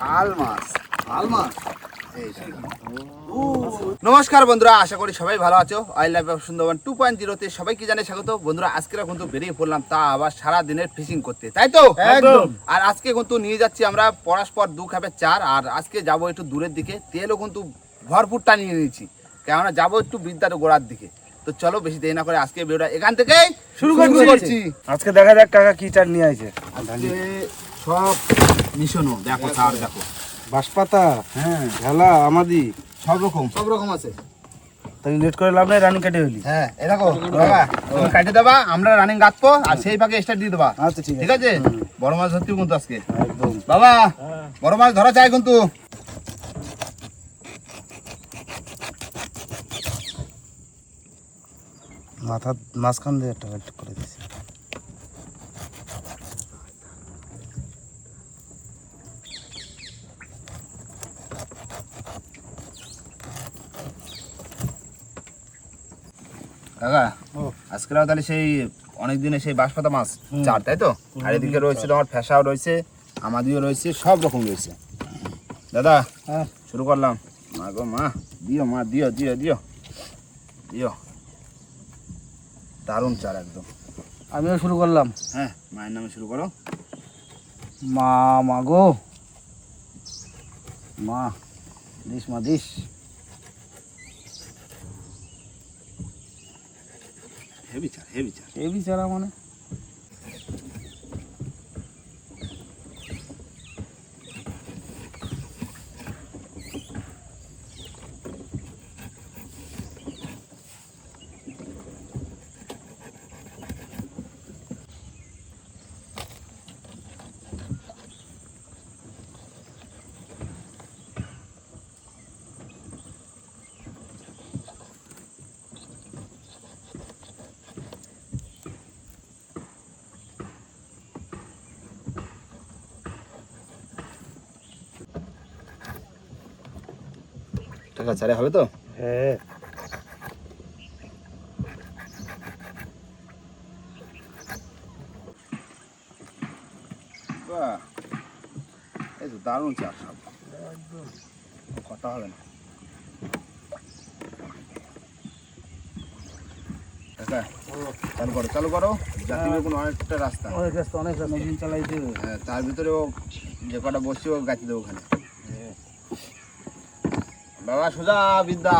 শাল মাছ। নমস্কার বন্ধুরা, আশা করি সবাই ভালো আছো। আই লাভ সুন্দরবন 2.0 সবাইকে জানাই স্বাগত। বন্ধুরা, আজকে কিন্তু বেরিয়ে পড়লাম, তা আবার সারা দিনের ফিশিং করতে, তাই তো? একদম। আর আজকে কিন্তু নিয়ে যাচ্ছি আমরা পরস্পর 2 খাপের চার। আর আজকে যাবো একটু দূরের দিকে, তেলও কিন্তু ভরপুর টানিয়ে নিয়েছি, কেননা যাবো একটু বিদ্যার গোড়ার দিকে। তো চলো বেশি দেরি না করে আজকে ভিডিওটা এখান থেকেই শুরু করছি। আজকে দেখা যাক কাকা কি চার নিয়ে আইছে। আজকে সব মিশনো দেখো, চার দেখো, বাঁশপাতা, হ্যাঁ ঝালা, আমাদি সব রকম আছে। তাই লেট করে লাভ নাই, রানিং কাটে হইলি। হ্যাঁ এই দেখো বাবা, তুমি কাটে দেবা, আমরা রানিং গাঁথবো আর সেই ফাঁকে স্টার্ট দিয়ে দেবা। আচ্ছা ঠিক ঠিক আছে? বড় মাছ ধরতে কিন্তু আজকে একদম। বাবা, বড় মাছ ধরা চাই কিন্তু। মাথা মাঝখান দিয়ে একটা বেল্ট করে দিছি। কাকা আজকে তাহলে সেই অনেক দিনে সেই বাঁশপাতা মাছ চার, তাই তো? আর এদিকে রয়েছে তোমার ফেসাও রয়েছে, আমাদিও রয়েছে, সব রকম রয়েছে। দাদা হ্যাঁ শুরু করলাম। মা গো মা, দিও মা, দিও দিও দিও দিও। দারুণ চার একদম। আমিও শুরু করলাম। হ্যাঁ, মায়ের নামে শুরু করো। মা মাগো মা, দিস মা দিস। হেভি চার, হেভি চার। এই বিচারা মানে টাকা চারে হবে তো? হ্যাঁ। বাহ, এই তো দারুণ চার সব, কথা হবে না। কাকা চালু করো, চালু করো। জাতীয় কোনো অনেকটা রাস্তা, অনেক রাস্তা, অনেক রাস্তা দিন চালাইছে। হ্যাঁ, তার ভিতরেও যে কটা বসছি ও গাছি দেবো ওখানে। বাবা সোজা বিদ্যা,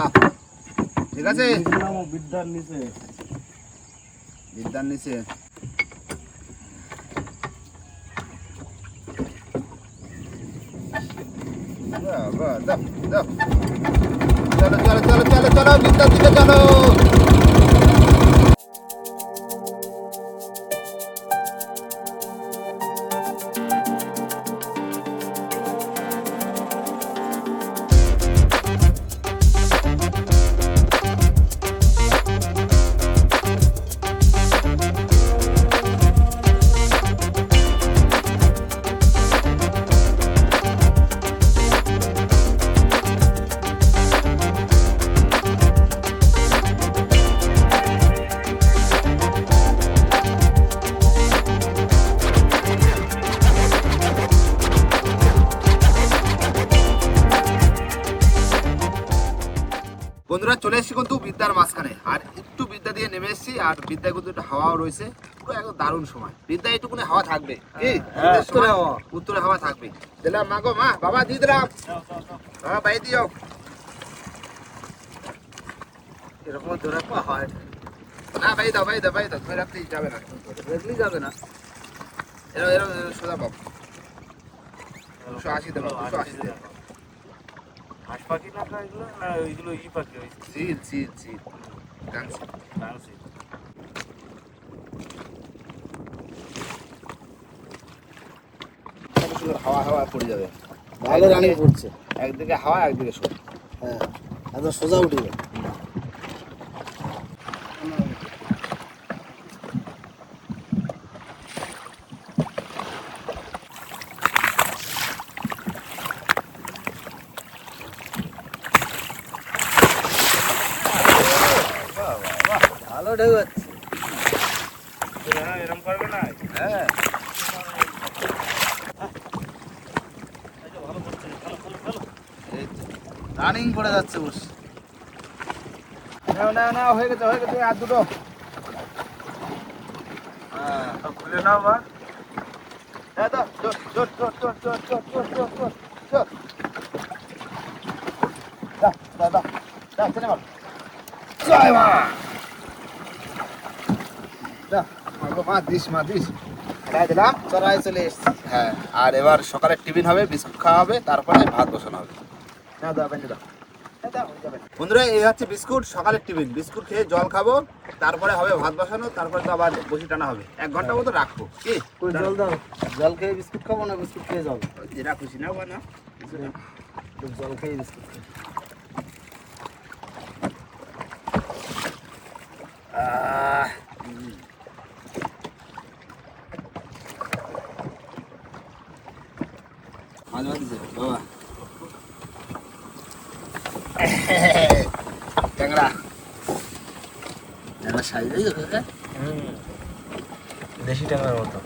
ঠিক আছে? বিদ্যার নিচে, বিদ্যার নিচে। বাহ, বাহ, দাও, দাও। চলো চলো চলো চলো চলো, বিদ্যার দিকে চলো। বন্ধুরা চলে এসেছি কিন্তু বিদ্যার মাঝখানে, আর একটু বিদ্যা দিয়ে নেমে এসেছি। আর বিদ্যায় কিন্তু একটু হাওয়াও রয়েছে, পুরো একদম দারুণ সময়। বিদ্যায় একটুখানি হাওয়া থাকবে, কি উত্তরে হাওয়া থাকবে। দিলাম মা গো মা, বাবা দিয়ে দিলাম, বাবা বাই দিও। এরকম ধরে হয় না ভাই দাও, ভাই দাও, ভাই দাও, ধরে রাখতেই যাবে না, দেখলি যাবে না। এরকম এরকম সোজা পাবো। 280 দেবো, 280 দেবো। হাঁস পাখি না এগুলো, না ওইগুলো ই পাখি, ওই চিল চিল চিল ডান্সিং। ডান্সিং। হাওয়া হাওয়া পড়ে যাবে, ভালো রানিং করছে। একদিকে হাওয়া একদিকে সোজা। হ্যাঁ, একদম সোজা উঠবে। ভালো ঢেউ যাচ্ছে। এরকম করবে না? হ্যাঁ ভালো করছে। রানিং করে যাচ্ছে বস। নাও নাও নাও, হয়ে গেছে আর দুটো। হ্যাঁ খুলে নাও বা। দাদা চল চল চল চল চল চল চল চল চল চল। দাদা দাদা চলে মার। জয় মা। দা মা দিস খাই দিলাম। চড়াই চলে এসছি। হ্যাঁ, আর এবার সকালের টিফিন হবে, বিস্কুট খাওয়া হবে, তারপরে ভাত বসানো হবে। না দাও বেঁচে দাও। বন্ধুরা এই হচ্ছে বিস্কুট, সকালের টিফিন। বিস্কুট খেয়ে জল খাবো, তারপরে হবে ভাত বসানো, তারপরে তো আবার বসি টানা হবে। 1 ঘন্টা মতো রাখবো। কি কই জল দাও। জল খেয়ে বিস্কুট খাবো না বিস্কুট খেয়ে জল? যেটা খুশি না বা না। জল খেয়ে বিস্কুট খাই। আহ, মাঝে মাঝে দে, বাবা। ট্যাংরা সাইজ হয়েছে। দেশি ট্যাংরার মতো।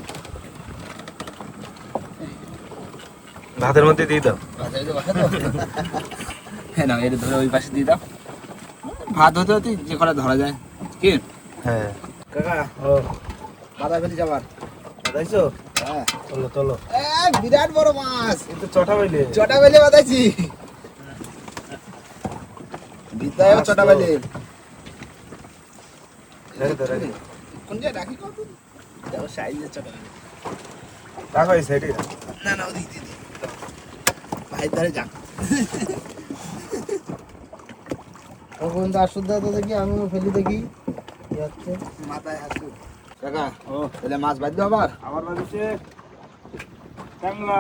ভাতের মধ্যে দিয়ে দাও। হ্যাঁ না, এটা ধরে ওই পাশে দিয়ে দাও। ভাত হতে হতে যে কটা ধরা যায়। কি হ্যাঁ কাকা, ও বাধা ফেলি যাবার। বাদাইছো? হ্যাঁ, তোলো তোলো। বিরাট বড় মাছ। কিন্তু চটা পাইলে। চটা বেলে বাঁধাইছি। বিদ্যায় চটা বেলে। রেখে দে রেখে দে। কোন জায়গায় রাখি কত? দেখো সাইজের চটা বেলে। রাখো এই সাইডে। না না, ওদিক দিদি ভাই ধারে যাক। তখন তো আসুন দাদা দেখি, আমিও ফেলি দেখি কি হচ্ছে। মাথায় হাসু কাকা। ও তাহলে মাছ বাঁধবে আবার। আবার বাজছে ট্যাংরা।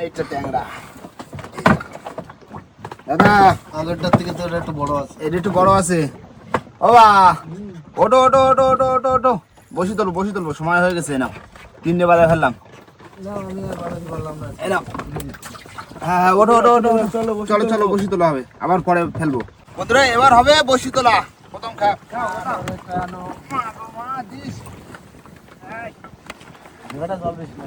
এইটা ট্যাংরা। দাদা আগেরটার থেকে তো এটা একটু বড় আছে। এটা একটু বড় আছে। ও বা, ওটো ওটো ওটো ওটো ওটো ওটো। বসি তুলবো, সময় হয়ে গেছে। না 3টে বাজে ফেললাম। না আমি আর বাড়াতে পারলাম না। এলাম। হ্যাঁ ওটো ওটো ওটো চলো চলো, বসি তোলা হবে, আবার পরে ফেলবো। বন্ধুরা এবার হবে বসি তোলা। প্রথম খাপ এটা জল বেশি না।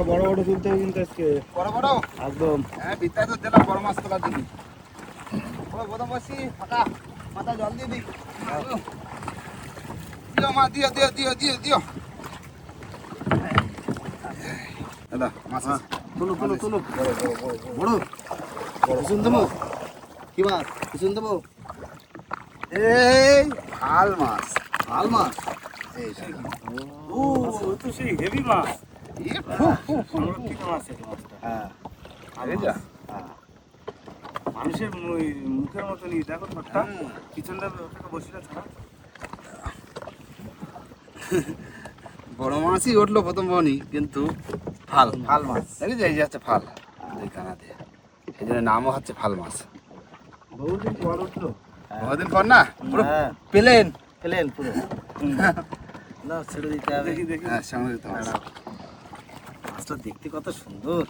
বড় বড় তুলতে হবে কিন্তু আজকে বড় বড় একদম। হ্যাঁ, বিদ্যায় তো দিলাম বড় মাছ তোলার জন্য। ও প্রথম বসি ফাঁকা, মাথা জল দিয়ে দিই। দিও মা, দিও দিও দিও দিও দিও। দাদা মাছ আছে। তুলো তুলো তুলো। বড় কুসুম দেবো কি মাছ? কুসুম দেবো? এই ফাল মাছ। ভাল মাছ। এই ও তো সেই হেভি মাছ। সংরক্ষিত মাছ এটা মাছটা। হ্যাঁ, আগে যা। মানুষের মুখের মতনই দেখো ঠোঁটটা। পিছনটা ওটাকে বসিলে ছাড়া। বড় মাছই উঠলো প্রথম বনি, কিন্তু ফাল মাছ। দেখি যে এই যে হচ্ছে ফাল, এই কানা দিয়ে। এই জন্য নামও হচ্ছে ফাল মাছ। বহুদিন পর উঠলো। বহুদিন পর না, পুরো হ্যাঁ। পেলেন। খেলেন পুরো। না ছেড়ে দিতে হবে। দেখি দেখি। হ্যাঁ, সঙ্গে দিতে হবে। মাছটা দেখতে কত সুন্দর।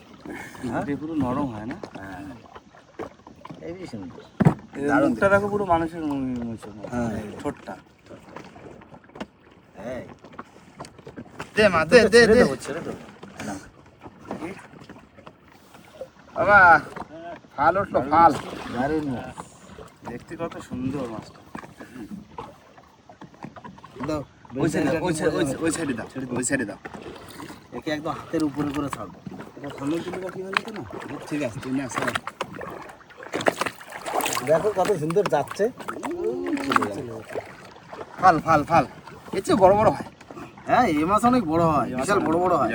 এটা পুরো নরম হয় না? হেবি সুন্দর। দারুণ মুখটা দেখো পুরো মানুষের মুখের মতো। হ্যাঁ। ঠোঁটটা। হ্যাঁ। দে মা, দে দে ছেড়ে দে। দেবো ছেড়ে দেবো। বাবা ফাল উঠলো, ফাল। দারুণ মাছ। দেখতে কত সুন্দর মাছটা। দাও। ওই সাইডে দাও, ওই সাইডে দাও, ওই সাইডে দাও। একে একদম হাতের উপরে করে ছাড়বো। এটা সামনে তুলে কি হলো তো না? ঠিক আছে, তুমি আসো। দেখো কত সুন্দর যাচ্ছে। ফাল ফাল ফাল, এর চেয়ে বড় বড় হয়। হ্যাঁ এই মাছ অনেক বড় হয়, বিশাল বড় বড় হয়।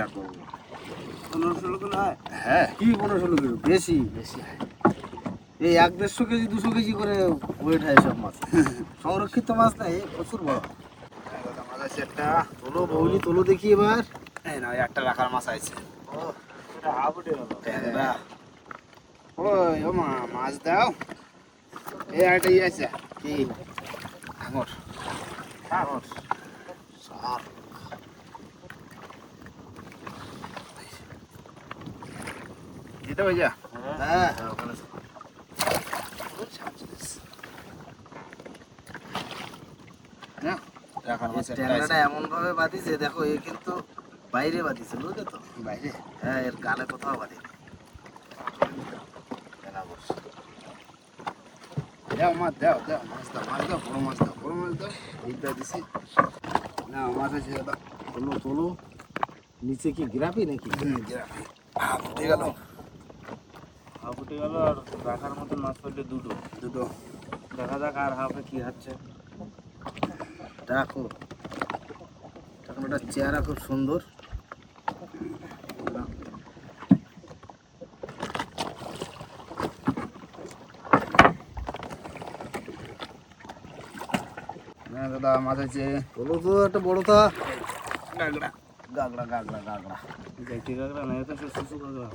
15-16 কিলো হয়। হ্যাঁ, কি 15-16 কিলো? বেশি বেশি হয়। এই 1-150 কেজি 200 কেজি করে ওয়েট হয় সব মাছ। সংরক্ষিত মাছ না, এই প্রচুর বড়। দাদা মাছ আছে একটা। তোলো বৌলি তোলো দেখি এবার। এই না, একটা রাখার মাছ আছে। এটা হাফ উঠে গেল। ট্যাংরা। ওই ও মা, মাছ দাও। এই একটা ইয়ে আছে কি? হাঙর। সার। সার। যেটা ওই যা। হ্যাঁ। ওখানে না রাখার মাছ একটা ট্যাংরাটা আছে। এমন ভাবে বাঁধিছে দেখো, এ কিন্তু বাইরে বাঁধিছে, বুঝলে তো? বাইরে হ্যাঁ, এর গালে কোথাও বাঁধে কেনা বসে। দাও মাছ দাও দাও মাছ দাও মাছ দাও বড় মাছ দাও বড় মাছ দাও বিদ্যা দিছি না মাছ আছে দাদা তোলো তোলো, নিচে কি গ্রাফি নাকি? উঠে গেল হাফ উঠে গেল আর রাখার মতন মাছ পড়লে দুটো। দুটো দেখা যাক আর হাফে কি হচ্ছে। দেখো এখন একটা চেহারা খুব সুন্দর। না দাদা মাছ আছে তোলো তো একটা বড় তা গাগড়া গাগড়া গাগড়া গাগড়া। দেখি কাঁকড়া না, এটা শুশু কাঁকড়া।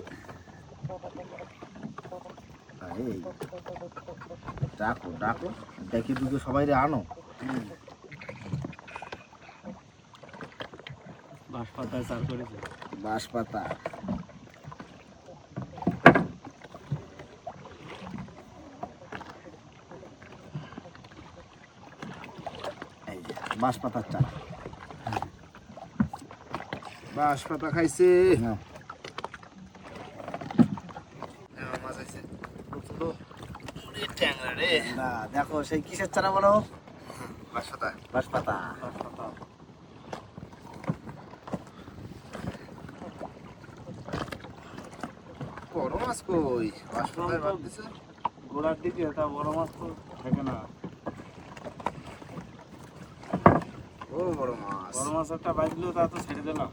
এই ডাকো ডাকো, দেখি দুটো সবাই রে আনো। বাঁশ পাতায় চার করেছে। বাঁশ পাতা, এই যে বাঁশ পাতার চারা। বাঁশ পাতা খাইছে নাও। মাছ আছে ট্যাংরা রে না দেখো সেই কিসের চারা বলো? বাঁশ পাতা বাঁশ পাতা। বাঁশ পাতা। বড় মাছ কই বাঁশ পাতায় বাদ দিছে গোড়ার দিকে তা বড় মাছ তো থাকে না। ও বড় মাছ বড় মাছ একটা বাজলেও তা তো ছেড়ে দিলাম।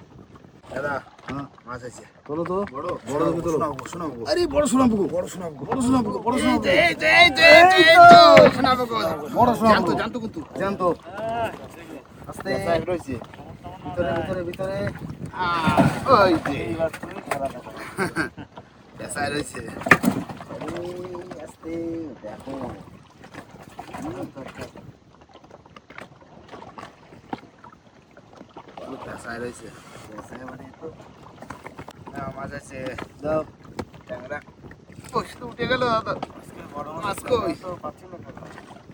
দাদা হ্যাঁ মাছ আছে তোলো তো, বড় বড় দেখে তোলো। শোনাবো শোনাবো আরে বড় সোনাপুকু, বড় শোনাবো বড় সোনাপুকু, বড় সোনাপুকু, শোনাবো বড় জানতো সোনাপুকু। জানতো কিন্তু জানতো আস্তে সাহেব রয়েছে ভিতরে ভিতরে ভিতরে। ওই যে এইবার তুমি খেলা দেখো। পেশায় রয়েছে এই আস্তে দেখো। পেশায় রয়েছে মানে তো না মাছ আছে দাও। ট্যাংরা ওই শুধু উঠে গেল দাদা আজকে বড় মাছ মাছ কই? তো পাচ্ছি না কাঁকড়া।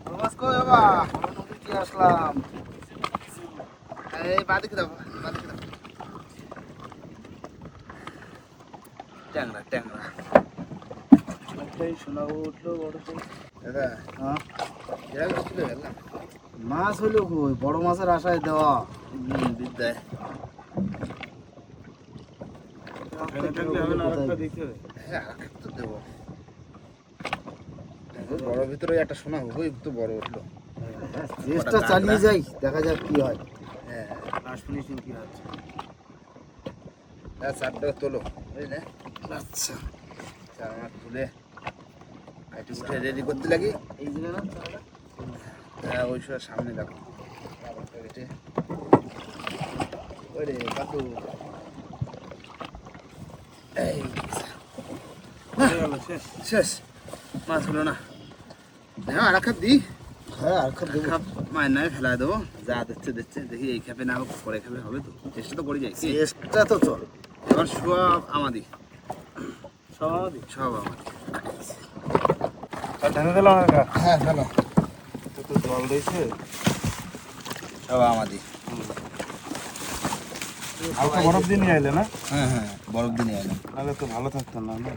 বড় মাছ কই বাবা? বড় নদীতে আসলাম। এই বাদিকে দাও বাদিকে দাও ট্যাংরা ট্যাংরা একটাই শোনাবো উঠলো বড় তো। দাদা হ্যাঁ, এরকম ছিল গেলাম মাছ হইলো কই? বড় মাছের আশায় দেওয়া। বিদ্যায় ফেলে থাকলে হবে না, আরেকটা দিতে হবে। হ্যাঁ আর তো দেবো বড় ভিতরে একটা শোনা ওই তো বড় উঠলো চেষ্টা চালিয়ে যাই, দেখা যাক কি হয়। হ্যাঁ লাস্ট ফিনিশিং কি আছে? চারটা তোলো বুঝলে আচ্ছা, চার মাছ তুলে একটু উঠে রেডি করতে লাগি এই যে না চারাটা? হ্যাঁ ওই সময় সামনে দেখো কেটে ওরে কাকু এই হয়ে গেল শেষ। শেষ মাছ হলো না হ্যাঁ আর এক খাপ দিই হ্যাঁ আর খাপ দেবো। খাপ মায়ের নয় ফেলা দেবো যা দিচ্ছে দিচ্ছে দেখি এই খাপে না হোক পরে খাপে হবে তো চেষ্টা তো করে যাই কি? চেষ্টা তো চল। এবার সব আমাদি সব আমাদের সব আমাদি ঢেলে দিলাম কাকা। হ্যাঁ চলো তো তো জল দিয়েছে। সব আমাদি হালকা বরফ দিয়ে নিয়ে এলে না, হ্যাঁ হ্যাঁ বরফ দিনে এলাম তাহলে তো ভালো থাকতো না। না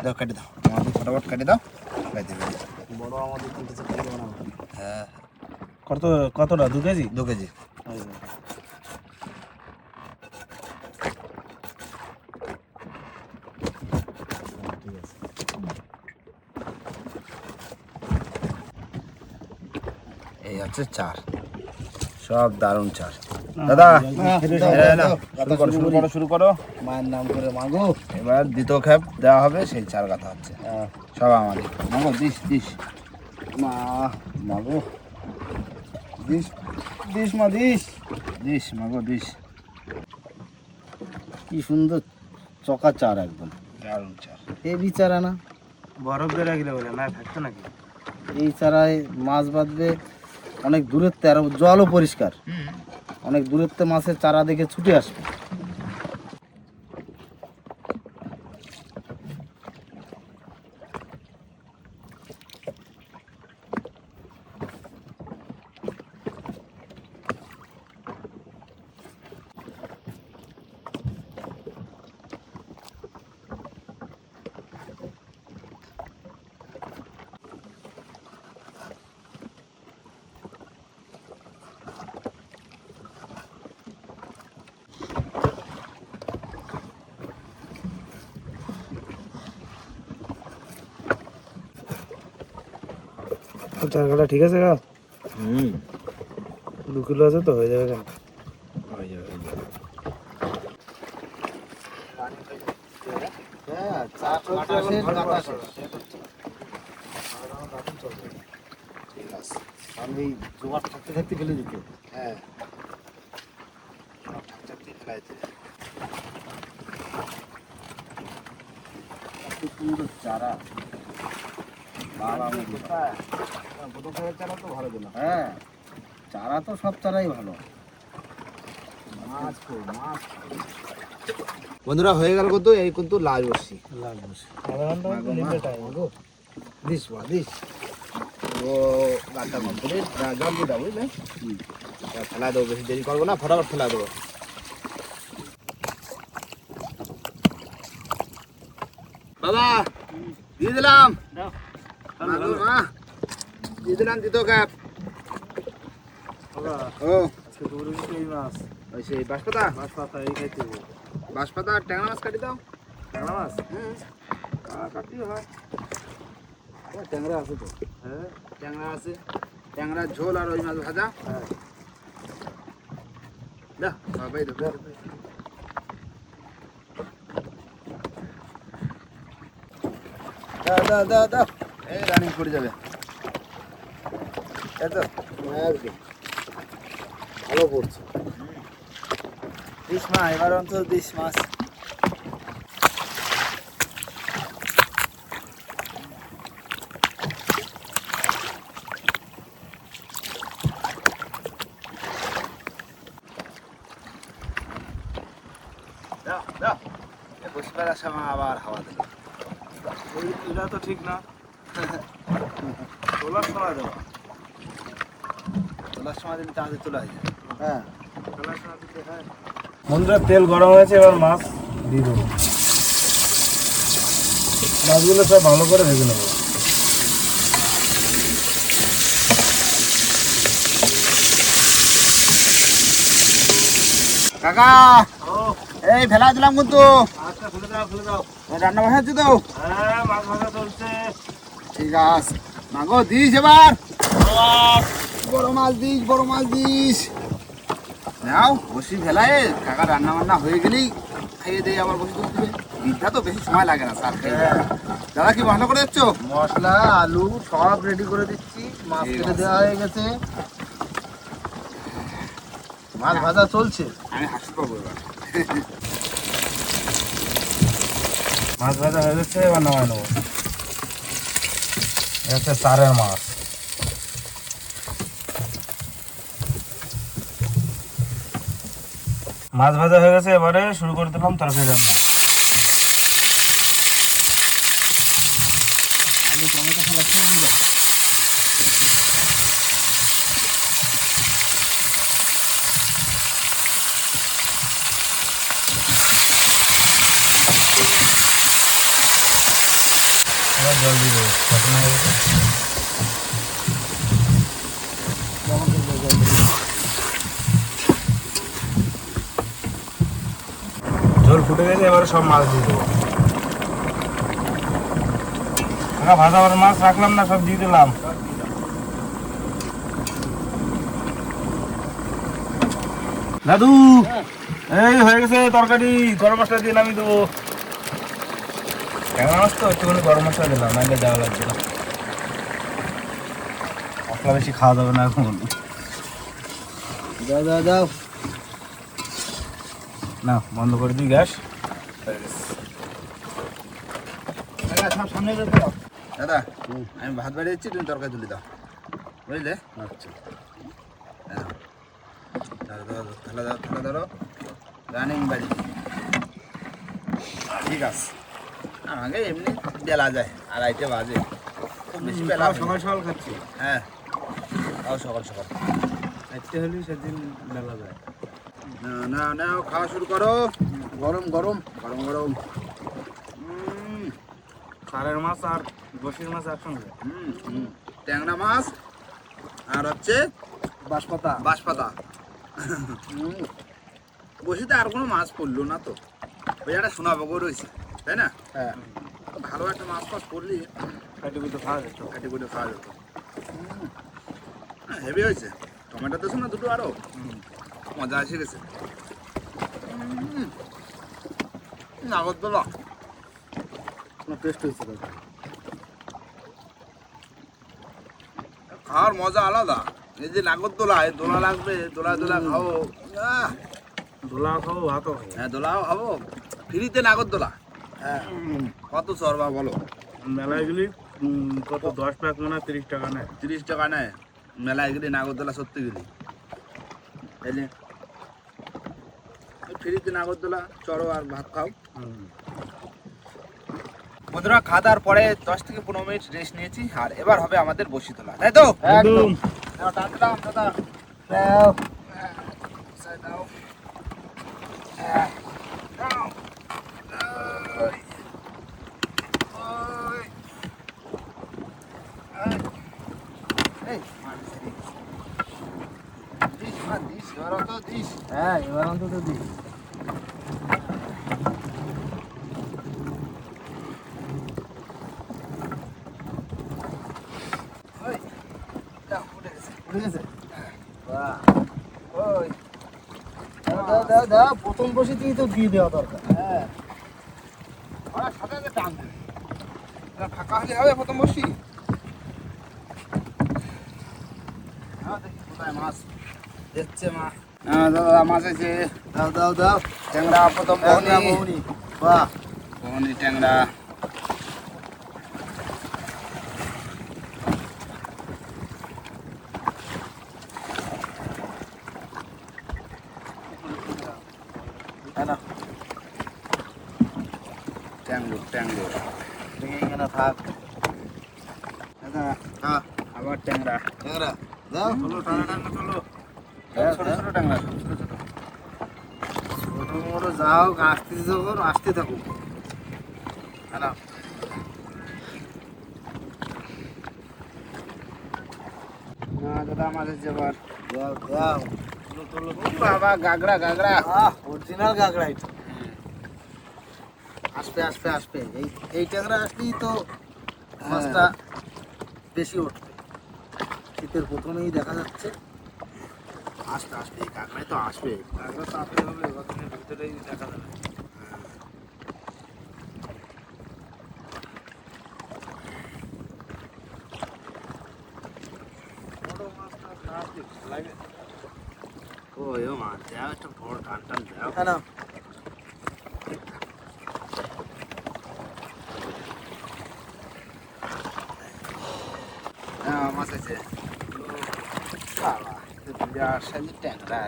দাও কেটে দাও আমাদের ফটাফট কেটে দাও খাইতে হবে বড় আমাদের 3 কেজি বানাবো। হ্যাঁ কতটা 2 কেজি? 2 কেজি এই হচ্ছে চার সব দারুণ চার দাদা শুরু করো শুরু করো মায়ের নাম করে মাগো। এবার দ্বিতীয় খ্যাপ দেওয়া হবে সেই চার কথা হচ্ছে সব আমাদের মাগো দিস দিস মা মাগো, দিস দিস মা দিস। দিস মাগো দিস কি সুন্দর চকা চার একদম। দারুণ চার এই বিচারা না, বরফ দিয়ে রাখলে বলে না থাকতো নাকি? এই চারায় মাছ বাঁধবে অনেক দূরত্বে, আর জলও পরিষ্কার। অনেক দূরত্বে মাছের চারা দেখে ছুটে আসবে। চার কাটা ঠিক আছে গা? হুম 2 কিলো আছে তো হয়ে যাবে গা? হয়ে যাবে হ্যাঁ চা চলছে এখন কাটা শেষ। ঠিক আছে আমি জোগাড় থাকতে থাকতে ফেলে দিতে। হ্যাঁ সব ঠাকঠাক ফেলাইতে পুরো চারা বাবা চারা তো ভালো দিলাম। হ্যাঁ চারা তো সব চারাই ভালো। মাছ মাছ বন্ধুরা হয়ে গেল কিন্তু এই কিন্তু লাল বসছি লাগবে আধা ঘন্টা মতো নিবে টাইম গো। দিস বা দিস ও গাছটা কমপ্লিট জল দিয়ে দাও বুঝলে ফেলা দেবো বেশি দেরি করবো না ফটাফট ফেলা দেবো বাবা দিয়ে দিলাম দাও। দিয়ে দিলাম দ্বিতীয় ক্যাপ বাবা ও আজকে দৌড়ে গেছি এই মাছ। ওই সেই বাঁশপাতা মাছ পাতা এই খাইতে হবে। বাঁশপাতা আর ট্যাংরা মাছ কাটি দাও ট্যাংরা মাছ? কাটলেই হয় ট্যাংরা আছে তো। হ্যাঁ ট্যাংরা আছে ট্যাংরার ঝোল আর ওই মাছ ভাজা হ্যাঁ দাও বাবাই দেবো দাও দাও দাও দাও এই রানিং পড়ে যাবে এতো একদম ভালো পড়ছে। দিস মা এবার অন্তত দিস মাছ। দাও দাও বসে বেড়ার সময় আবার হাওয়া দেবে এটা তো ঠিক না। তোলার সময় দেবো। তোলার সময় দিন তাড়াতাড়ি তোলা হয়ে যাবে হ্যাঁ তোলার সময় দিতে হয়। বন্ধুরা তেল গরম হয়েছে এবার মাছ দিয়ে দেবো। মাছগুলো সব ভালো করে ভেজে নেবো। কাকা এই ফেলা দিলাম কিন্তু আচ্ছা ফেলে দাও ফেলে দাও। রান্না বসাচ্ছি তো হ্যাঁ মাছ ভাজা চলছে। ঠিক আছে মাগো দিস এবার বড় মাছ দিস নাও বসি ফেলায় কাকা রান্না বান্না হয়ে গেলেই খাইয়ে দিয়ে আবার বসে দিতে হবে বিদ্যা তো বেশি সময় লাগে না স্যার খেয়ে দাদা কি মশলা করে যাচ্ছ মশলা আলু সব রেডি করে দিচ্ছি। মাছ ঠিক কেটে আছে। দেওয়া হয়ে গেছে। মাছ ভাজা চলছে। আমি হাসি পাবো এবার মাছ ভাজা হয়ে গেছে এবার নামাই নেবো। এটা হচ্ছে চারের মাছ। মাছ ভাজা হয়ে গেছে এবারে শুরু করে দিলাম তরকারি রান্না। আলু টমেটো সব একসঙ্গে দিয়ে দাও। এবার জল দিয়ে দেবো ঘটনা হয়ে গেছে। ঝোল ফুটে গেছে এবারে সব মাছ দিয়ে দেবো। ভাজা ভাজা মাছ রাখলাম না সব দিয়ে দিলাম। দাদু এই হয়ে গেছে তরকারি গরম মশলা দিয়ে নামিয়ে দেবো। ট্যাংরা মাছ তো একটুখানি গরম মশলা দিলাম নাহলে দেওয়া লাগছে না। মশলা বেশি খাওয়া যাবে না এখন। দাও দাও দাও না বন্ধ করে দিই গ্যাস। কাকা সব সামনে রেখে দাও দাদা আমি ভাত বাড়ি দিচ্ছি তুমি তরকারি তুলে দাও বুঝলে আচ্ছা থালা ধরো রানিং বাড়ি ঠিক আছে আমাকে এমনি বেলা যায় 2:30 বাজে খুব বেশি বেলা হয় না। সকাল সকাল খাচ্ছি। হ্যাঁ তাও সকাল সকাল চারটে হলেই সেদিন বেলা যায়। না না খাওয়া শুরু করো গরম গরম গরম গরম চারের মাছ আর বসির মাছ একসঙ্গে। ট্যাংরা মাছ আর হচ্ছে বাঁশপাতা বাঁশপাতা বসিতে আর কোনো মাছ পড়লো না তো ওই একটা সোনাবগর রয়েছে তাই না হ্যাঁ ভালো একটা মাছ ফাছ পড়লি কাটি কুটি খাওয়া যেত। কাটি কুটি খাওয়া যেত হেভি হয়েছে। টমেটো দিয়েছো না দুটো আরো? মজা এসে গেছে। নাগরদোলা টেস্ট হয়েছে দাদা। খাওয়ার মজা আলাদা। এই যে নাগরদোলা, এই দোলা লাগবে, দোলা খাবো। দোলা খাবো, ভাতও খাবো। হ্যাঁ, দোলাও খাবো। ফ্রিতে নাগরদোলা। হ্যাঁ, কত সরবা বলো? মেলায় গেলি কত 10 প্যাক মনে হয় 30 টাকা নেয়। 30 টাকা নেয়। মেলায় গেলে নাগরদোলা সত্যি গেলি তাইলে ফ্রিতে নাগরদোলা চড়ো আর ভাত খাও। বন্ধুরা, খাওয়া দাওয়ার পরে 10 থেকে 15 মিনিট রেস্ট নিয়েছি, আর এবার হবে আমাদের বসি তোলা, তাই তো? একদম। দাও, দাও, দাদা। দাও। দাও। হ্যাঁ, এবার অন্তত দিই। উঠে গেছে? বাহ। ওই। দাও, দাও, দাও। প্রথম বসিতেই তো দিয়ে দেওয়া দরকার। হ্যাঁ, ওরা সাথে সাথে টান দেবে। এরা ফাঁকা হলে হবে প্রথম বসি। দেখি কোথায় মাছ দেখছে মা। দাদা মাছ আছে। দাও, দাও, দাও। ট্যাংরা প্রথম ট্যাংরা বহনি। বউনি। বাহ। বহনি ট্যাংরা। ট্যাংরা দেখি এখানে থাক। দাদা, হ্যাঁ, আবার ট্যাংরা। ট্যাংরা। দাও। চলো টানা চলো। হ্যাঁ, ছোট হ্যাঁ। ছোট ট্যাংরা, ছোট ছোট। ছোট মোটো যাও, আসতে যখন আসতে থাকুক। হ্যালো, দাদা মাছ আছে এবার। দাও, দাও। বাবা, গাগরা গাগরা। অরিজিনাল কাঁকড়া এটা। আসবে, আসবে, আসবে। এই ট্যাংরা আসলেই তো মাছটা বেশি উঠবে। শীতের প্রথমেই দেখা যাচ্ছে। আসবে আসবে, এই কাঁকড়াই তো আসবে। একবার তাড়াতাড়ি হবে, ওখানের ভিতরেই দেখা যাবে। বড় মাছটা না লাগে। ও মাছ দাও, একটা বড় টান টান দাও। কেন? হ্যাঁ, মাছ আছে। বাবা, বিরাট সাইজের ট্যাংরা।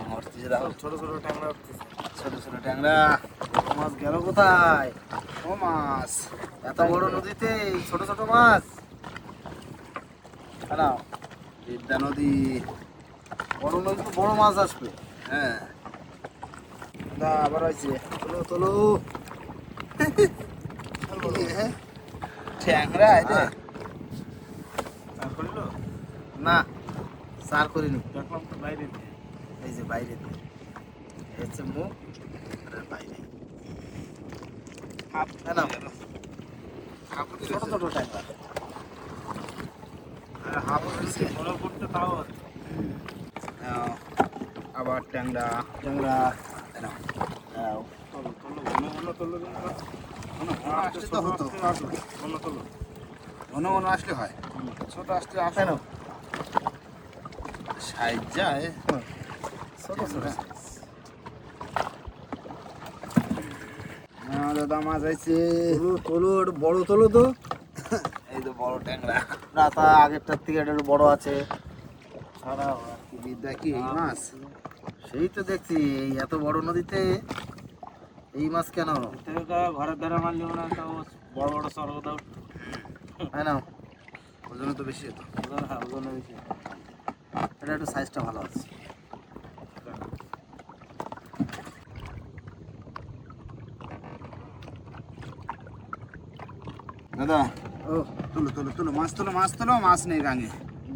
মরতে দাও। ছোট ছোট ট্যাংরা উঠতেছে। ছোট ছোট ট্যাংরা। বড় মাছ গেল কোথায়? ও মাছ, এত বড় নদীতে এই ছোট ছোট মাছ। কেন? বিদ্যা নদী। বড় নদীতে বড় মাছ আসবে। হ্যাঁ, দাদা আবার হয়েছে। তোলো, তোলো। ট্যাংরা এটা। হ্যাঁ। আর করলো? না, সার করিনি। দেখলাম তো বাইরে দিয়ে। এই যে বাইরে দিয়ে। এই হচ্ছে মুখ, আর বাইরে। হাফ কেন? হাফ ছোট ছোট ট্যাংরা। হাফ হয়েছে। বড় করতে তাও আছে। আবার ট্যাংরা। ট্যাংরা। নাও। দাও। তোলো তোলো, ঘন ঘন তোলো কিন্তু। আসলে তো হতো। ঘন তোলো। ঘন ঘন আসলে হয়, ছোট আসলে আসে কেন? না। সাইজ যায়। ছোট ছোট। দাদা মাছ আছে। তোলো, তোলো, একটু বড় তোলো তো। এই তো বড় ট্যাংরা। না, তা আগেরটার থেকে এটা একটু বড় আছে। ছাড়াও আর কি। বিদ্যা কি এই মাছ? সেই তো দেখছি, এই এত বড় নদীতে এই মাছ কেন? থেকে তো ঘরের ধারে মারলি মনে হয় তাও বড় বড় সরগ দাও। হ্যাঁ না, ওজন তো বেশি হতো। হ্যাঁ, ওজন বেশি। এটা একটু সাইজটা ভালো আছে। দাদা, ও, তুলো তুলো তুলো, মাছ তুলো, মাছ তুলো, মাছ নেই গাঙে।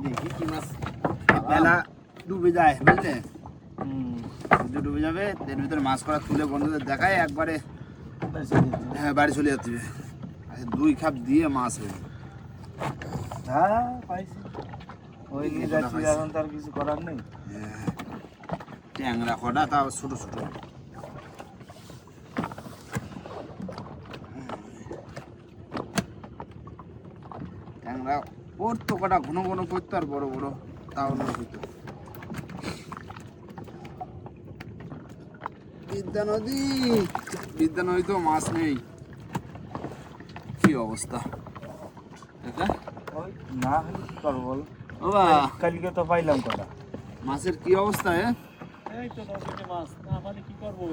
দেখি কি মাছ। বেলা ডুবে যায়, বুঝলে? হুম। সূর্য ডুবে যাবে, এর ভিতরে মাছ করা তুলে বন্ধুদের দেখায়, একবারে বেশ, এই যে। হ্যাঁ বাড়ি চলে যাচ্ছে। আচ্ছা, 2 খাপ দিয়ে মাছ হবে। হ্যাঁ পাইছি ওই নিয়ে যাচ্ছি এখন তার কিছু করার নেই ট্যাংরা কটা তাও ছোট ছোট ট্যাংরা পড়তো কটা ঘন ঘন পড়তো আর বড় বড় তাও না হইতো বিদ্যা নদী তো মাছ নেই কি অবস্থা ওই না হলে কি করবো বল বাবা কালকে তো পাইলাম কটা মাছের কি অবস্থা এই তো নদীতে মাছ না মানে কি করবো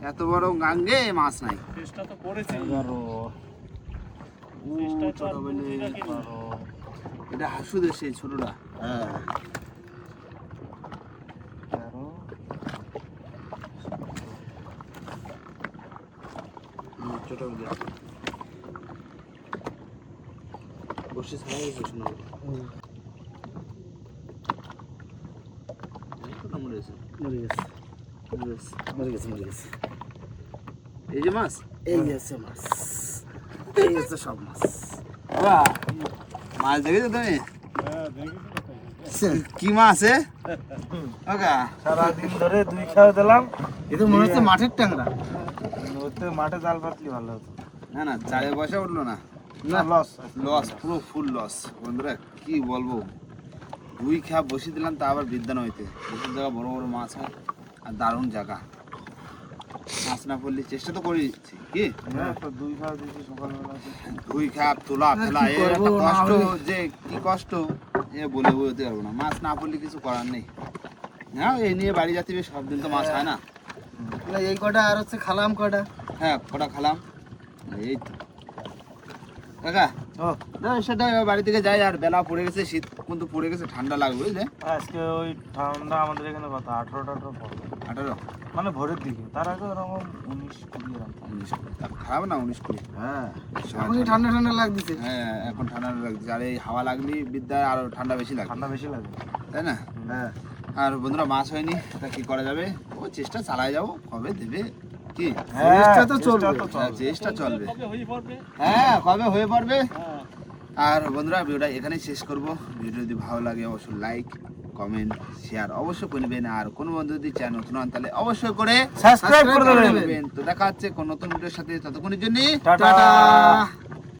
এত বড় গাঙ্গে মাছ নাই চেষ্টা তো করেছি 11 ছোট বলে এটা হাসুদের সেই ছোটটা হ্যাঁ ছোট বলে বসে ছাড়া গেছে শোনা মরে গেছে এই যে মাছ এই আছে মাছ এই আছে সব মাছ মাছ দেখেছো তুমি হ্যাঁ দেখেছি কি মাছ ওকা সারাদিন ধরে 2 খাওয়া দিলাম এ তো মনে হচ্ছে মাঠের ট্যাংরা ওতে মাঠে জাল পাতলি ভালো হতো না না চারে পয়সা উঠলো না না লস লস পুরো ফুল লস বন্ধুরা কি বলবো 2 খাপ বসিয়ে দিলাম তা আবার বিদ্যান হইতে এসব জায়গা বড় বড় মাছ হয় আর দারুণ জায়গা মাছ না পড়লে চেষ্টা তো করে দিচ্ছি কি হ্যাঁ তো 2 খাওয়া দিয়েছি সকালবেলা 2 খাপ তোলা ফেলা কি এর করবো, একটা না কষ্ট হলে- যে কি কষ্ট এ বলে বলতে পারবো না মাছ না পড়লে কিছু করার নেই হ্যাঁ এই নিয়ে বাড়ি যাতে সব দিন তো মাছ হয় না এই কটা আর হচ্ছে খালাম কটা হ্যাঁ কটা খালাম এই তো কাকা ও না সেটা বাড়ি থেকে যাই আর বেলা পড়ে গেছে শীত কিন্তু পড়ে গেছে ঠান্ডা লাগবে বুঝলে আজকে ওই ঠান্ডা আমাদের এখানে কত 18 পড়বে 18 মানে ভোরের দিকে তার আগে ওরকম 19-20 এরকম 19 তার খারাপ না 19 কুড়ি হ্যাঁ এখনই ঠান্ডা ঠান্ডা লাগতেছে হ্যাঁ এখন ঠান্ডা লাগছে আর এই হাওয়া লাগলে বিদ্যায় আরো ঠান্ডা বেশি লাগে ঠান্ডা বেশি লাগে তাই না হ্যাঁ আর বন্ধুরা মাছ হয়নি তা কি করা যাবে ও চেষ্টা চালাই যাবো কবে দেবে কি চেষ্টা তো চলবে। হ্যাঁ, চেষ্টা চলবে হ্যাঁ কবে হয়ে পড়বে আর বন্ধুরা ভিডিওটা এখানেই শেষ করব ভিডিও যদি ভালো লাগে অবশ্যই লাইক কমেন্ট শেয়ার অবশ্যই করবেন আর কোন বন্ধু যদি চ্যানেল নতুন হন তাহলে অবশ্যই করে সাবস্ক্রাইব করে দেবেন তো দেখা হচ্ছে কোন নতুন ভিডিওর সাথে ততক্ষণের জন্য টাটা। টাটা